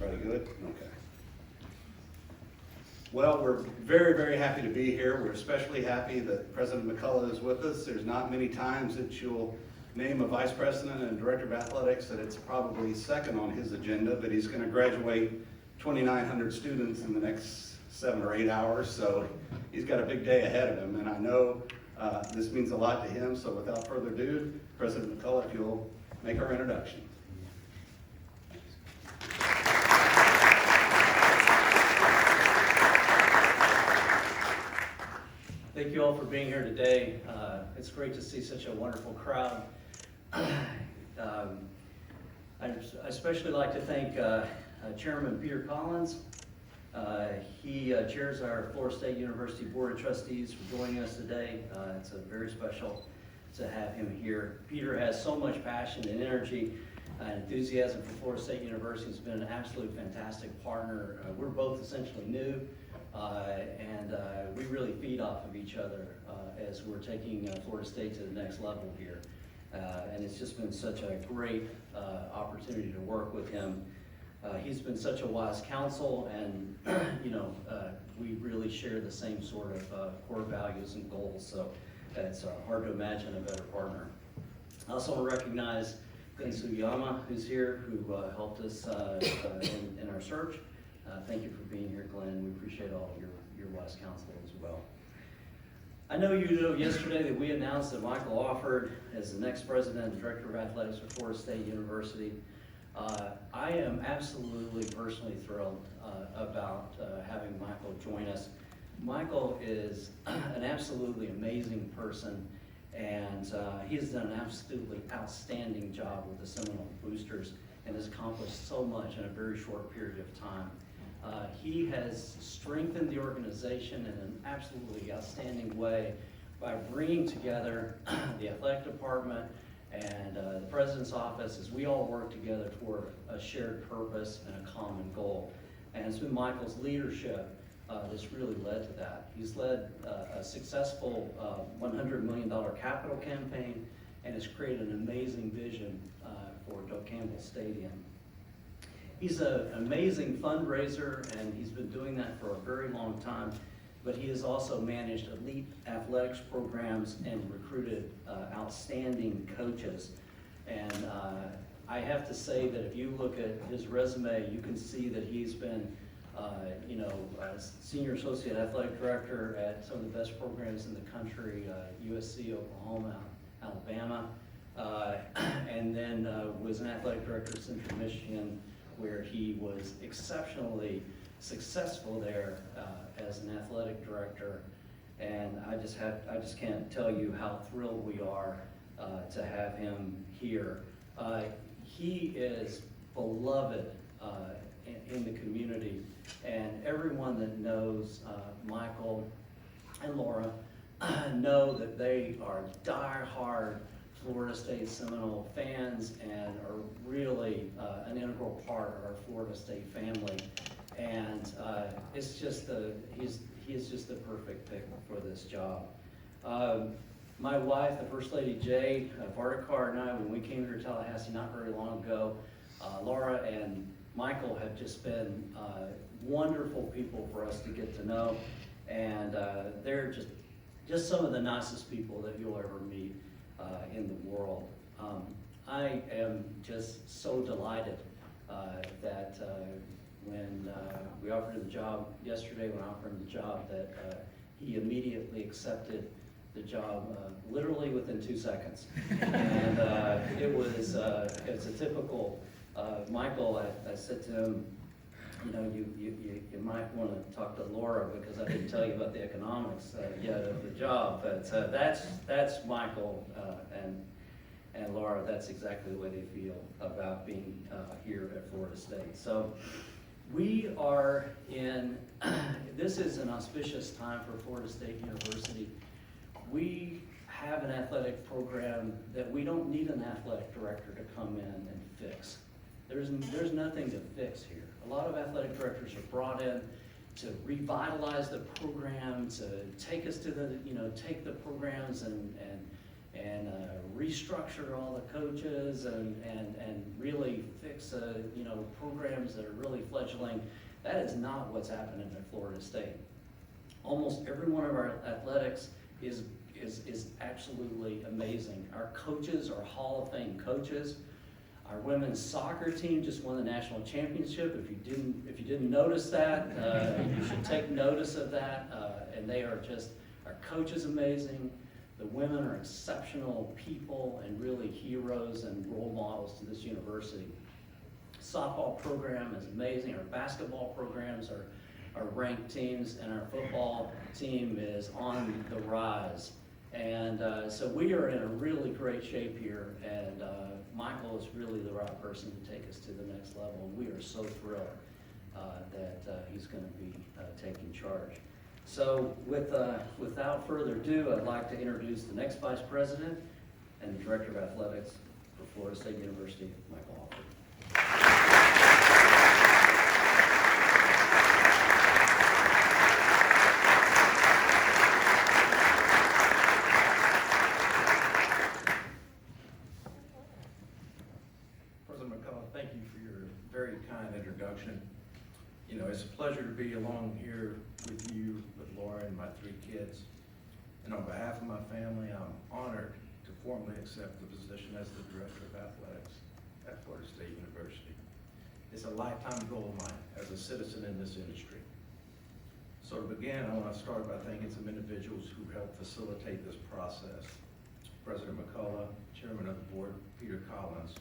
Everybody good? Okay. Well, we're very, very happy to be here. We're especially happy that President McCullough is with us. There's not many times that you'll name a vice president and director of athletics that it's probably second on his agenda, but he's going to graduate 2,900 students in the next 7 or 8 hours, so he's got a big day ahead of him, and I know this means a lot to him. So without further ado, President McCullough, if you'll make our introduction. Thank you all for being here today. It's great to see such a wonderful crowd. I especially like to thank Chairman Peter Collins. He chairs our Florida State University Board of Trustees for joining us today. It's very special to have him here. Peter has so much passion and energy and enthusiasm for Florida State University. He's been an absolute fantastic partner. We're both essentially new. And we really feed off of each other as we're taking Florida State to the next level here. And it's just been such a great opportunity to work with him. He's been such a wise counsel, and we really share the same sort of core values and goals, so it's hard to imagine a better partner. I also want to recognize Glenn Sugiyama, who's here, who helped us in our search. Thank you for being here, Glenn. We appreciate all of your wise counsel as well. I know you know yesterday that we announced that Michael Alford is the next president and director of athletics for Florida State University. I am absolutely personally thrilled about having Michael join us. Michael is an absolutely amazing person, and he has done an absolutely outstanding job with the Seminole Boosters and has accomplished so much in a very short period of time. He has strengthened the organization in an absolutely outstanding way by bringing together the athletic department and the president's office as we all work together toward a shared purpose and a common goal. And it's been Michael's leadership that's really led to that. He's led a successful $100 million capital campaign and has created an amazing vision for Doak Campbell Stadium. He's an amazing fundraiser, and he's been doing that for a very long time, but he has also managed elite athletics programs and recruited outstanding coaches. And I have to say that if you look at his resume, you can see that he's been senior associate athletic director at some of the best programs in the country, USC, Oklahoma, Alabama, and then was an athletic director at Central Michigan, where he was exceptionally successful there as an athletic director. And I just can't tell you how thrilled we are to have him here. He is beloved in the community, and everyone that knows Michael and Laura know that they are die-hard Florida State Seminole fans and are really an integral part of our Florida State family. And it's just he is just the perfect pick for this job. My wife, the First Lady Jay Vardakar, and I, when we came here to Tallahassee not very long ago, Laura and Michael have just been wonderful people for us to get to know, and they're just some of the nicest people that you'll ever meet in the world. I am just so delighted that when we offered him the job yesterday, when I offered him the job, that he immediately accepted the job literally within 2 seconds. And it's a typical Michael. I said to him, you might want to talk to Laura, because I didn't tell you about the economics yet of the job. But that's Michael and Laura. That's exactly the way they feel about being here at Florida State. So we are this is an auspicious time for Florida State University. We have an athletic program that we don't need an athletic director to come in and fix. There's nothing to fix here. A lot of athletic directors are brought in to revitalize the program, to take us to take the programs and restructure all the coaches and really fix, programs that are really fledgling. That is not what's happening at Florida State. Almost every one of our athletics is absolutely amazing. Our coaches are Hall of Fame coaches. Our women's soccer team just won the national championship. If you didn't notice that, you should take notice of that. And they are just, our coach is amazing. The women are exceptional people and really heroes and role models to this university. Softball program is amazing. Our basketball programs are ranked teams, and our football team is on the rise. And so we are in a really great shape here, and Michael is really the right person to take us to the next level. We are so thrilled that he's going to be taking charge. So without further ado, I'd like to introduce the next Vice President and the Director of Athletics for Florida State University, Michael Alford. Thank you for your very kind introduction. You know, it's a pleasure to be along here with you, with Laura and my 3 kids. And on behalf of my family, I'm honored to formally accept the position as the Director of Athletics at Florida State University. It's a lifetime goal of mine as a citizen in this industry. So to begin, I want to start by thanking some individuals who helped facilitate this process. President McCullough, Chairman of the Board, Peter Collins.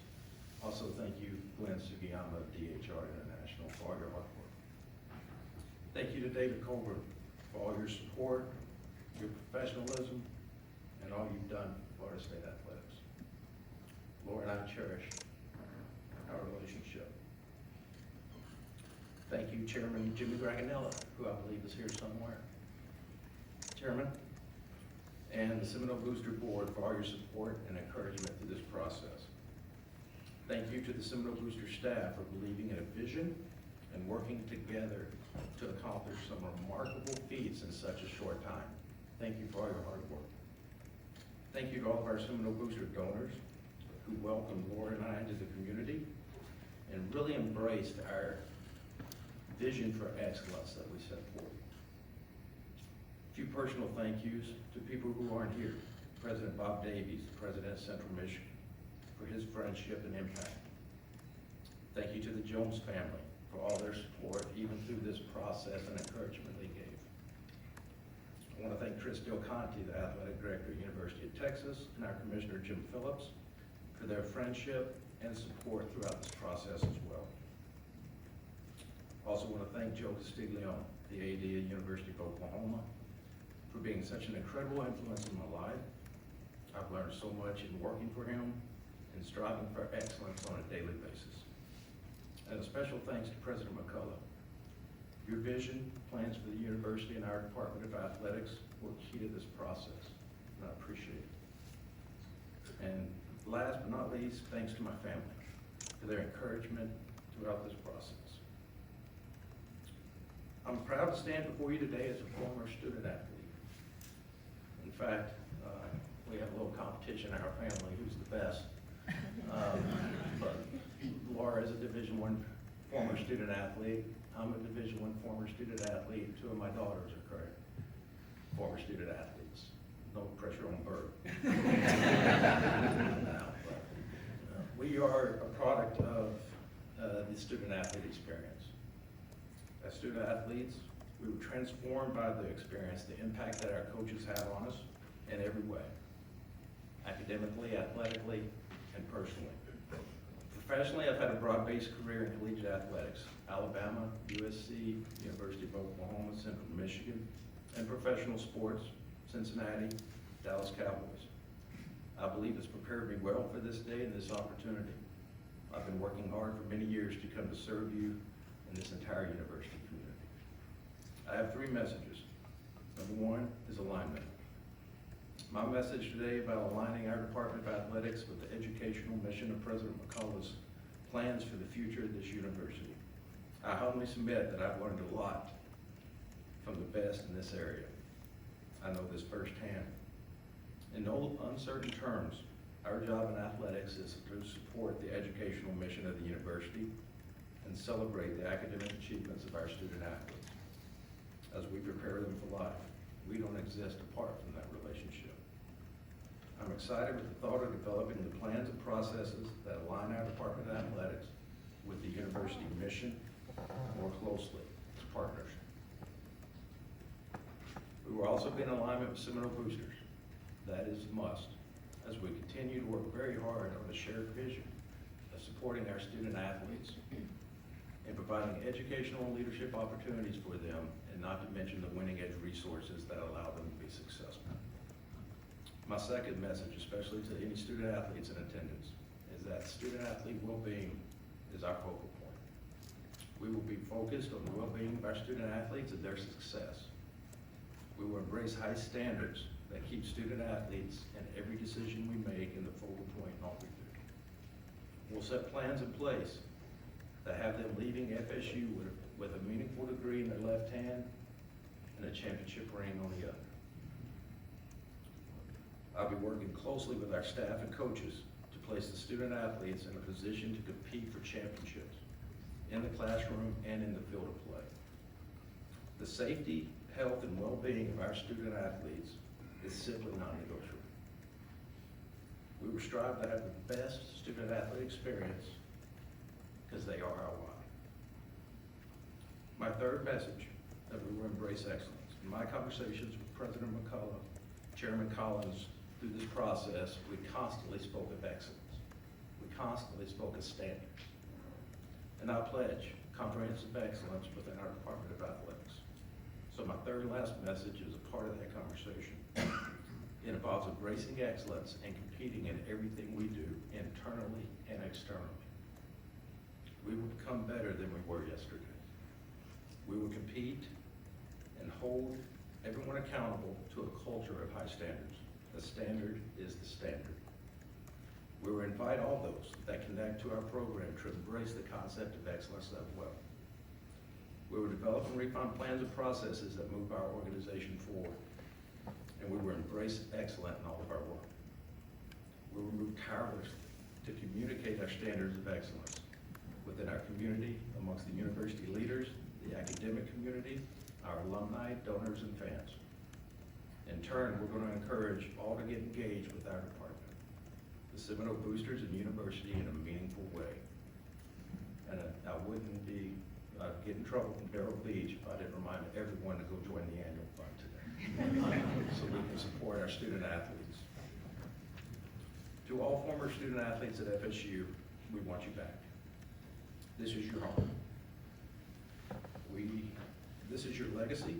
Also, thank you, Glenn Sugiyama of DHR International, for all your hard work. Thank you to David Colbert for all your support, your professionalism, and all you've done for Florida State Athletics. Laura and I cherish our relationship. Thank you, Chairman Jimmy Draganella, who I believe is here somewhere. Chairman, and the Seminole Booster Board for all your support and encouragement through this process. Thank you to the Seminole Booster staff for believing in a vision and working together to accomplish some remarkable feats in such a short time. Thank you for all your hard work. Thank you to all of our Seminole Booster donors who welcomed Laura and I into the community and really embraced our vision for excellence that we set forth. A few personal thank yous to people who aren't here. President Bob Davies, President of Central Michigan, for his friendship and impact. Thank you to the Jones family for all their support, even through this process and encouragement they gave. I want to thank Chris Del Conte, the Athletic Director at University of Texas, and our Commissioner Jim Phillips for their friendship and support throughout this process as well. Also want to thank Joe Castiglione, the AD at University of Oklahoma, for being such an incredible influence in my life. I've learned so much in working for him and striving for excellence on a daily basis. And a special thanks to President McCullough. Your vision, plans for the university and our Department of Athletics were key to this process, and I appreciate it. And last but not least, thanks to my family for their encouragement throughout this process. I'm proud to stand before you today as a former student athlete. In fact, we have a little competition in our family, who's the best. But Laura is a Division I former student athlete. I'm a Division I former student athlete. 2 of my daughters are current former student athletes. No pressure on Bert. We are a product of the student athlete experience. As student athletes, we were transformed by the experience, the impact that our coaches have on us in every way, academically, athletically, and personally. Professionally, I've had a broad-based career in collegiate athletics, Alabama, USC, University of Oklahoma, Central Michigan, and professional sports, Cincinnati, Dallas Cowboys. I believe it's prepared me well for this day and this opportunity. I've been working hard for many years to come to serve you and this entire university community. I have 3 messages. Number 1 is alignment. My message today about aligning our Department of Athletics with the educational mission of President McCullough's plans for the future of this university. I humbly submit that I've learned a lot from the best in this area. I know this firsthand. In no uncertain terms, our job in athletics is to support the educational mission of the university and celebrate the academic achievements of our student athletes. As we prepare them for life, we don't exist apart from that relationship. I'm excited with the thought of developing the plans and processes that align our Department of Athletics with the university mission more closely as partners. We will also be in alignment with Seminole Boosters. That is a must, as we continue to work very hard on a shared vision of supporting our student athletes and providing educational and leadership opportunities for them, and not to mention the winning edge resources that allow them to be successful. My second message, especially to any student athletes in attendance, is that student athlete well-being is our focal point. We will be focused on the well-being of our student athletes and their success. We will embrace high standards that keep student athletes in every decision we make in the focal point in all we do. We'll set plans in place that have them leaving FSU with a meaningful degree in their left hand and a championship ring on the other. I'll be working closely with our staff and coaches to place the student athletes in a position to compete for championships in the classroom and in the field of play. The safety, health, and well-being of our student athletes is simply non-negotiable. We will strive to have the best student-athlete experience because they are our why. My third message, that we will embrace excellence. In my conversations with President McCullough, Chairman Collins, through this process, we constantly spoke of excellence. We constantly spoke of standards. And I pledge comprehensive excellence within our Department of Athletics. So my third and last message is a part of that conversation. It involves embracing excellence and competing in everything we do, internally and externally. We will become better than we were yesterday. We will compete and hold everyone accountable to a culture of high standards. The standard is the standard. We will invite all those that connect to our program to embrace the concept of excellence as well. We will develop and refine plans and processes that move our organization forward. And we will embrace excellence in all of our work. We will move tirelessly to communicate our standards of excellence within our community, amongst the university leaders, the academic community, our alumni, donors, and fans. In turn, we're going to encourage all to get engaged with our department, the Seminole Boosters and university, in a meaningful way. And I wouldn't be get in trouble from Barrel Beach if I didn't remind everyone to go join the annual fund today, so we can support our student athletes. To all former student athletes at FSU, we want you back. This is your home. This is your legacy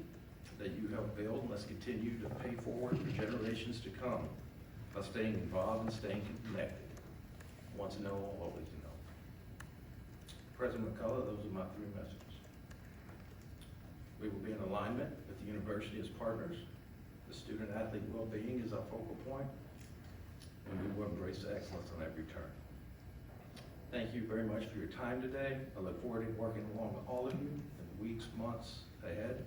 that you helped build, and let's continue to pay forward for generations to come by staying involved and staying connected. Once know, always know. President McCullough, those are my three messages. We will be in alignment with the university as partners. The student-athlete well-being is our focal point, and we will embrace excellence on every turn. Thank you very much for your time today. I look forward to working along with all of you in the weeks, months ahead.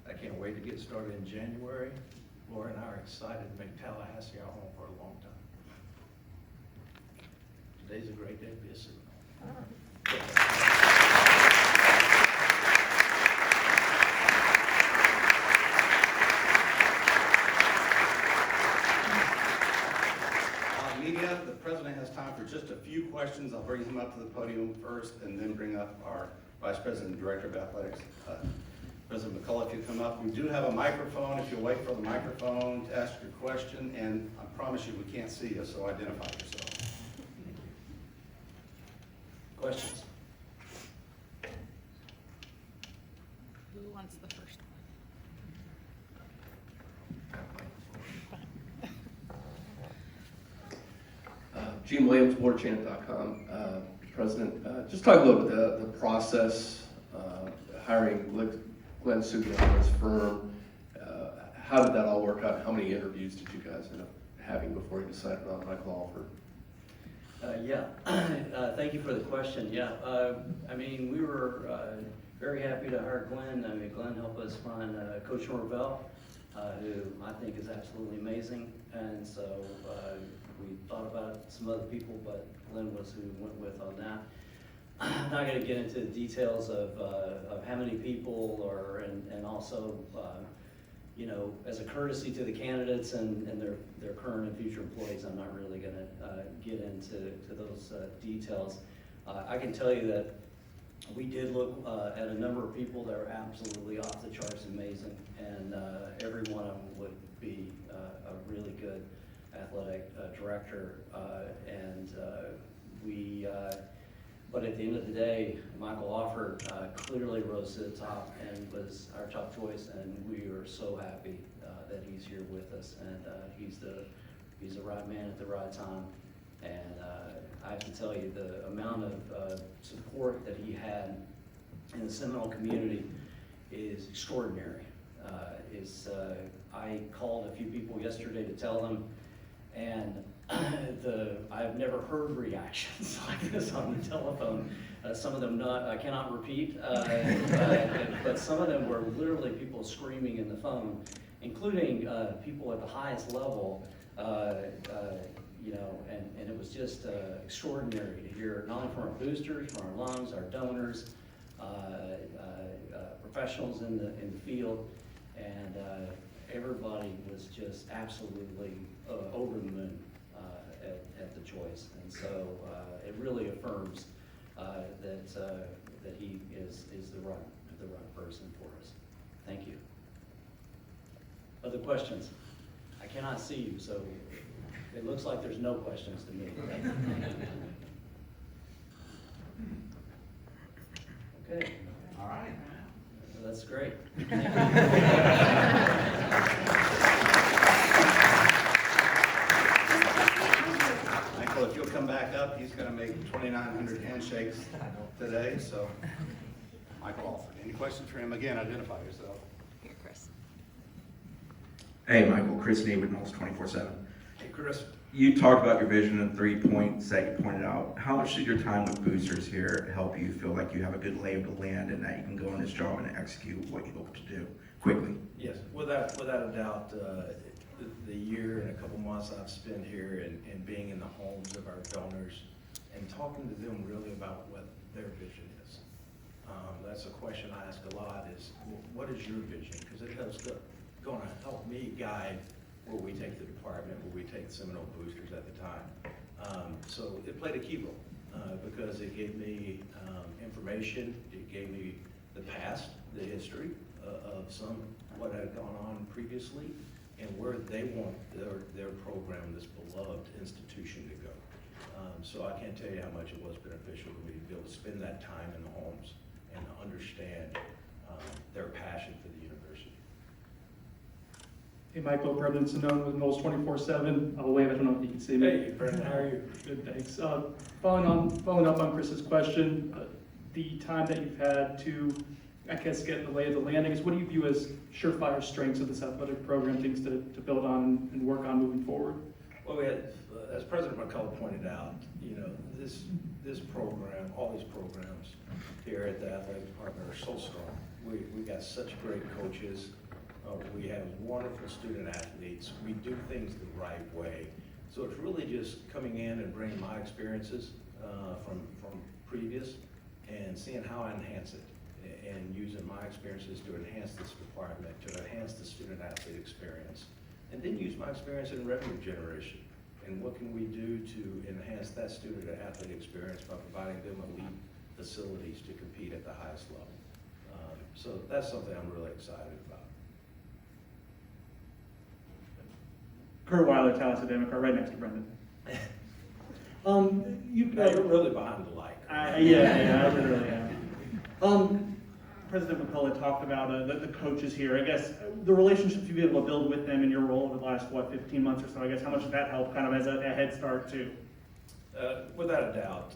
I can't wait to get started in January. Laura and I are excited to make Tallahassee our home for a long time. Today's a great day to be a Seminole. Media, the president has time for just a few questions. I'll bring him up to the podium first and then bring up our Vice President and Director of Athletics, President McCullough, if you come up. We do have a microphone. If you'll wait for the microphone to ask your question, and I promise you we can't see you, so identify yourself. Questions? Who wants the first one? Gene Williams, WaterChant.com. President, just talk a little bit about the process, hiring Glenn Sugan and his firm. How did that all work out? How many interviews did you guys end up having before you decided on Michael Alford? Thank you for the question. I mean, we were very happy to hire Glenn. I mean, Glenn helped us find Coach Norvell. who I think is absolutely amazing. And so we thought about some other people, but Glenn was who went with on that. I'm not going to get into the details of how many people and also, you know, as a courtesy to the candidates and their current and future employees, I'm not really going to get into those details. I can tell you that we did look at a number of people that are absolutely off the charts amazing, and every one of them would be a really good athletic director. But at the end of the day, Michael Alford clearly rose to the top and was our top choice, and we are so happy that he's here with us, and he's the right man at the right time. And I have to tell you, the amount of support that he had in the Seminole community is extraordinary. I called a few people yesterday to tell them, and I've never heard reactions like this on the telephone. Some of them I cannot repeat, but some of them were literally people screaming in the phone, including people at the highest level, you know, and it was just extraordinary to hear, not only from our boosters, from our alums, our donors, professionals in the field, and everybody was just absolutely over the moon at the choice. And so it really affirms that he is the right person for us. Thank you. Other questions? I cannot see you, so it looks like there's no questions to me. Okay. All right. That's great. Michael, if you'll come back up, he's going to make 2,900 handshakes today. So, Michael Alford, any questions for him? Again, identify yourself. Here, Chris. Hey, Michael, Chris Nee with Knowles 24/7. Hey, Chris. You talked about your vision and 3 points that you pointed out. How much did your time with boosters here help you feel like you have a good lay of the land and that you can go in this job and execute what you hope to do quickly? Yes, without a doubt, the year and a couple months I've spent here and being in the homes of our donors and talking to them really about what their vision is. That's a question I ask a lot is, well, what is your vision? Because it helps going to help me guide where we take the department, where we take the Seminole Boosters at the time. So it played a key role because it gave me information, it gave me the past, the history of what had gone on previously, and where they want their program, this beloved institution, to go. So I can't tell you how much it was beneficial for me to be able to spend that time in the homes and to understand their passion for the university. Hey, Michael, Brendan Sinone with Knowles 24/7. I'll wave. I don't know if you can see me. Hey, Brendan, how are you? Good, thanks. Following up on Chris's question, the time that you've had to, I guess, get the lay of the land, I guess, what do you view as surefire strengths of this athletic program, things to build on and work on moving forward? Well, we had, as President McCullough pointed out, you know, this program, all these programs here at the athletic department are so strong. We got such great coaches. We have wonderful student athletes. We do things the right way. So it's really just coming in and bringing my experiences from previous and seeing how I enhance it and using my experiences to enhance this department, to enhance the student athlete experience. And then use my experience in revenue generation. And what can we do to enhance that student athlete experience by providing them elite facilities to compete at the highest level. So that's something I'm really excited about. Kurt Weiler, Tallahassee Democrat, right next to Brendan. You're really behind the light. Yeah, I really am. President McCullough talked about the coaches here. I guess the relationships you've been able to build with them in your role over the last, 15 months or so, I guess, how much did that help kind of as a head start too? Without a doubt,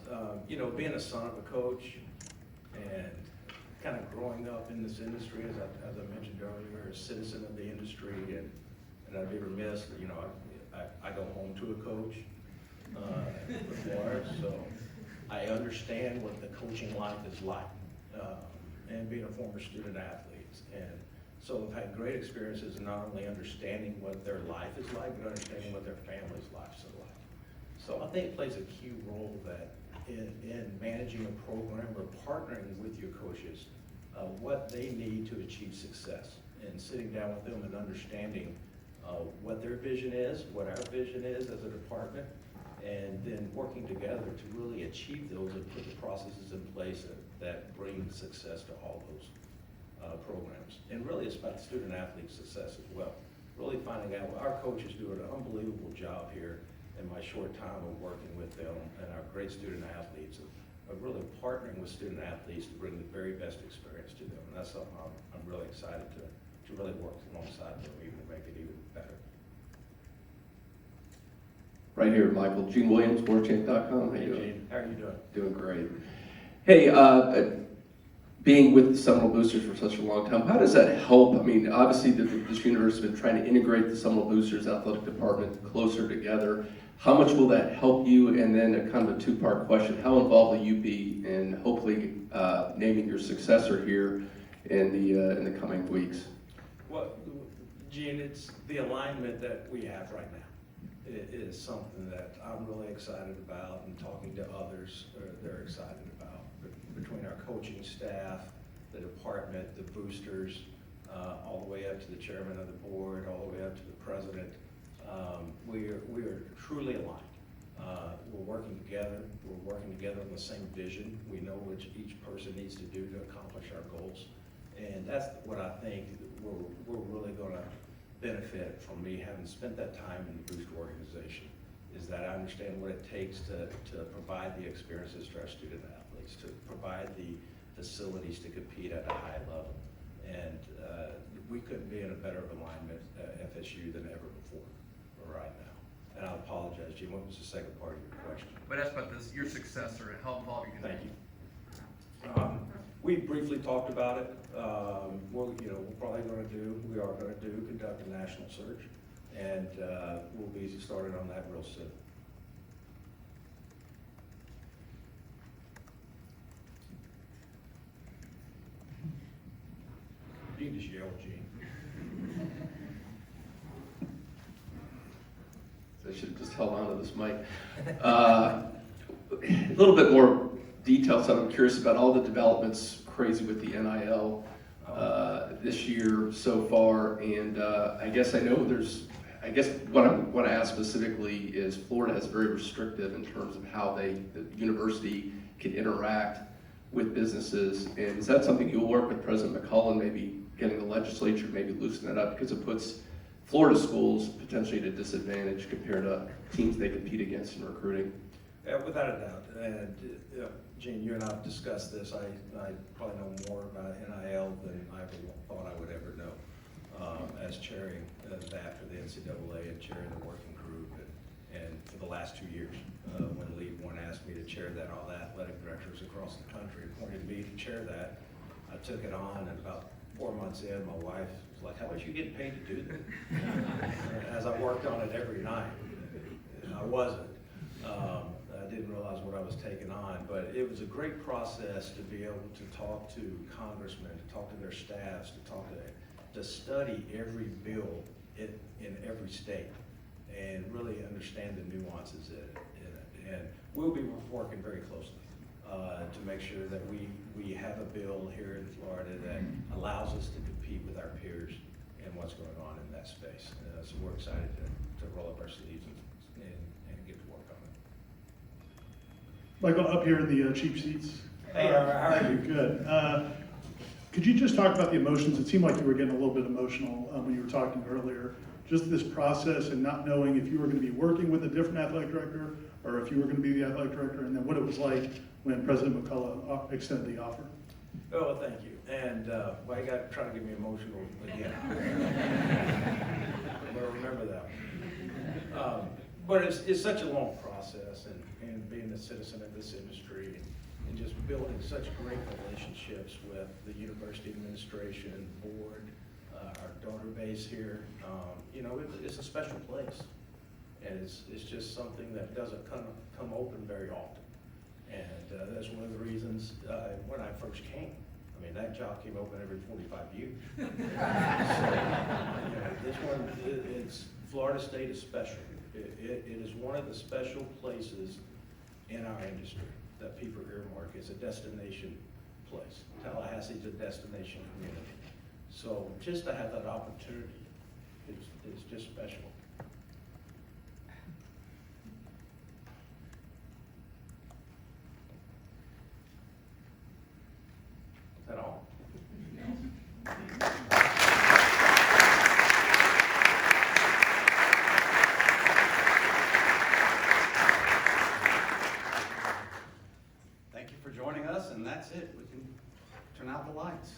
you know, being a son of a coach and kind of growing up in this industry, as I mentioned earlier, a citizen of the industry, and I'd be remiss, you know, I go home to a coach before, so I understand what the coaching life is like, and being a former student athlete. And So I've had great experiences in not only understanding what their life is like, but understanding what their family's lives are like. So I think it plays a key role that in managing a program or partnering with your coaches, what they need to achieve success, and sitting down with them and understanding what their vision is, what our vision is as a department, and then working together to really achieve those and put the processes in place that bring success to all those programs. And really it's about the student athlete success as well. Really finding out, our coaches do an unbelievable job here in my short time of working with them and our great student athletes of really partnering with student athletes to bring the very best experience to them. And that's something I'm really excited to really work alongside them even to make it even better. Right here, Michael. Gene Williams, BoardChamp.com. How Hey you doing? Gene, how are you doing? Doing great. Hey, being with the Seminole Boosters for such a long time, how does that help? I mean, obviously, this university has been trying to integrate the Seminole Boosters athletic department closer together. How much will that help you? And then a kind of a two-part question: how involved will you be in hopefully naming your successor here in the coming weeks? Well, Gene, it's the alignment that we have right now. It is something that I'm really excited about, and talking to others, they're excited about. Between our coaching staff, the department, the boosters, all the way up to the chairman of the board, all the way up to the president, we are truly aligned. We're working together. We're working together on the same vision. We know what each person needs to do to accomplish our goals. And that's what I think we're really going to benefit from, me having spent that time in the booster organization, is that I understand what it takes to provide the experiences to our student athletes, to provide the facilities to compete at a high level. And we couldn't be in a better alignment at FSU than ever before right now. And I apologize, Jim, what was the second part of your question? But that's about this, your successor and how involved you can Thank you. We briefly talked about it. We're probably conduct a national search, and we'll be starting on that real soon. You can just yell, Gene. I should have just held on to this mic. A little bit more details. I'm curious about all the developments crazy with the NIL this year so far, and I guess what I want to ask specifically is Florida is very restrictive in terms of how the university can interact with businesses, and is that something you'll work with President McCullough, maybe getting the legislature maybe loosen that up, because it puts Florida schools potentially at a disadvantage compared to teams they compete against in recruiting? Yeah, without a doubt. And Gene, you and I have discussed this. I probably know more about NIL than I ever thought I would ever know. As chairing that for the NCAA and chairing the working group, and for the last 2 years, when League One asked me to chair that, all the athletic directors across the country appointed me to chair that. I took it on, and about 4 months in, my wife was like, "How much are you getting paid to do that?" As I worked on it every night, I wasn't. I didn't realize what I was taking on, but it was a great process to be able to talk to congressmen, to talk to their staffs, to study every bill in every state, and really understand the nuances in it. And we'll be working very closely to make sure that we have a bill here in Florida that allows us to compete with our peers and what's going on in that space. So we're excited to roll up our sleeves and get to work on it. Michael, up here in the cheap seats. Hey, how are you? Good. Could you just talk about the emotions? It seemed like you were getting a little bit emotional when you were talking earlier. Just this process and not knowing if you were going to be working with a different athletic director or if you were going to be the athletic director, and then what it was like when President McCullough extended the offer. Oh, well, thank you. And well, you got to try to get me emotional again. I'm going to remember that one. But it's such a long process, and being a citizen of this industry and just building such great relationships with the university administration, board, our donor base here. It's a special place, and it's just something that doesn't come open very often. And that's one of the reasons when I first came. I mean, and that job came open every 45 years. So, you know, this one, Florida State is special. It is one of the special places in our industry that people earmark as a destination place. Tallahassee's a destination community. So just to have that opportunity is just special. Is that all? Thank you for joining us, and that's it. We can turn out the lights.